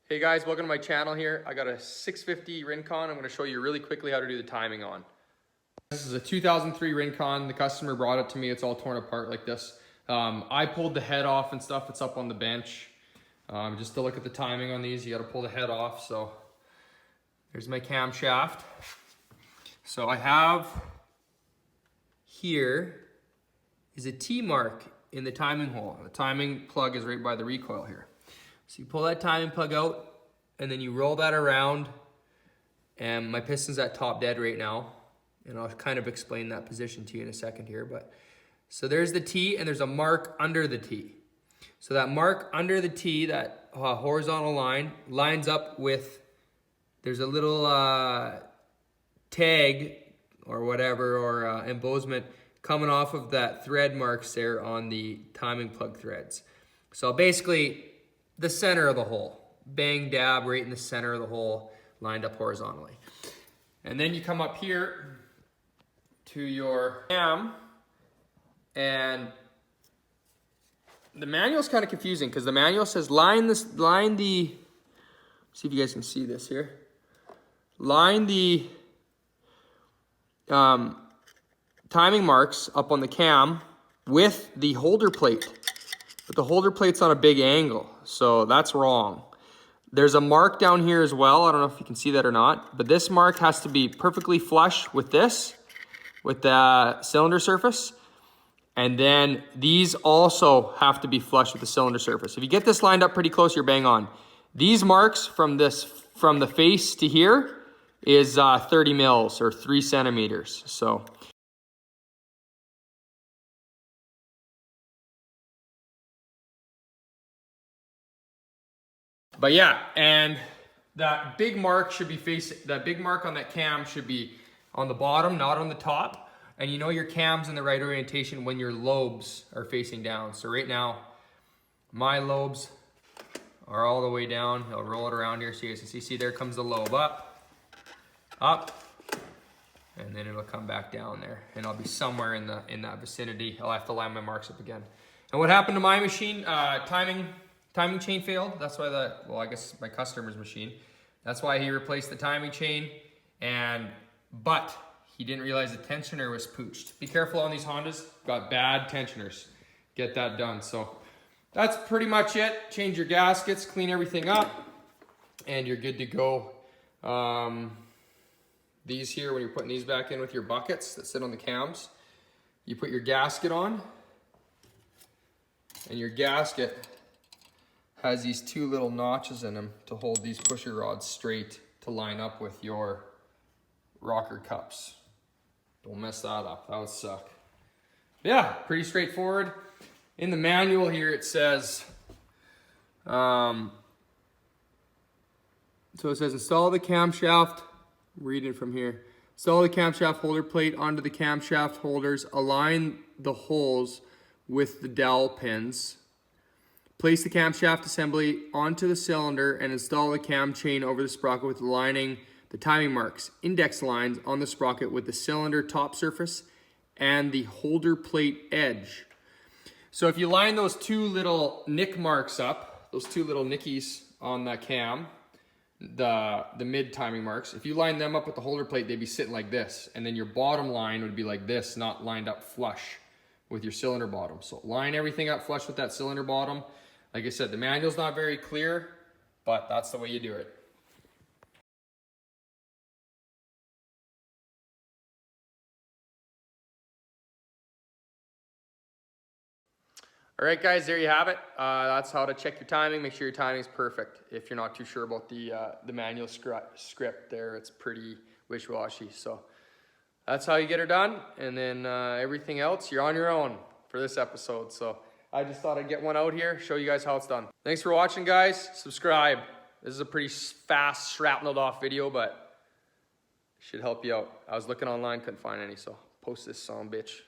Hey guys, welcome to my channel here. I got a 650 Rincon. I'm going to show you really quickly how to do the timing on. This is a 2003 Rincon. The customer brought it to me. It's all torn apart like this. I pulled the head off and stuff. It's up on the bench. Just to look at the timing on these, you got to pull the head off. So there's my camshaft. So I have here is a T mark in the timing hole. The timing plug is right by the recoil here. So you pull that timing plug out and then you roll that around, and my piston's at top dead right now. And I'll kind of explain that position to you in a second here. But so there's the T and there's a mark under the T. So that mark under the T, that horizontal line, lines up with, there's a little tag or whatever, or embossment coming off of that thread marks there on the timing plug threads. So basically, the center of the hole, bang dab right in the center of the hole, lined up horizontally. And then you come up here to your cam, and the manual's kind of confusing because the manual says line the, see if you guys can see this here. Line the timing marks up on the cam with the holder plate. But the holder plate's on a big angle, so that's wrong. There's a mark down here as well. I don't know if you can see that or not, but this mark has to be perfectly flush with this, with the cylinder surface. And then these also have to be flush with the cylinder surface. If you get this lined up pretty close, you're bang on. These marks from the face to here is 30 mils or 3 centimeters. So. But yeah, and that big mark should be facing, that big mark on that cam should be on the bottom, not on the top. And you know your cam's in the right orientation when your lobes are facing down. So right now, my lobes are all the way down. I'll roll it around here so you guys can see. See, there comes the lobe up, and then it'll come back down there. And I'll be somewhere in that vicinity. I'll have to line my marks up again. And what happened to my machine, timing chain failed. That's why well, I guess my customer's machine. That's why he replaced the timing chain, but he didn't realize the tensioner was pooched. Be careful on these Hondas, got bad tensioners. Get that done. So that's pretty much it. Change your gaskets, clean everything up, and you're good to go. These here, when you're putting these back in with your buckets that sit on the cams, you put your gasket on, and your gasket has these 2 little notches in them to hold these pusher rods straight to line up with your rocker cups. Don't mess that up, that would suck. Yeah, pretty straightforward. In the manual here it says, so it says install the camshaft, read it from here. Install the camshaft holder plate onto the camshaft holders, align the holes with the dowel pins. Place the camshaft assembly onto the cylinder and install the cam chain over the sprocket with lining the timing marks, index lines on the sprocket with the cylinder top surface and the holder plate edge. So if you line those 2 little nick marks up, those 2 little nickies on that cam, the mid timing marks, if you line them up with the holder plate, they'd be sitting like this. And then your bottom line would be like this, not lined up flush with your cylinder bottom. So line everything up flush with that cylinder bottom. Like I said, the manual's not very clear, but that's the way you do it. All right, guys, there you have it. That's how to check your timing. Make sure your timing's perfect. If you're not too sure about the manual script there, it's pretty wishy-washy. So that's how you get her done. And then everything else, you're on your own for this episode. So I just thought I'd get one out here, show you guys how it's done. Thanks for watching, guys. Subscribe. This is a pretty fast, shrapneled off video, but should help you out. I was looking online, couldn't find any, so post this son bitch.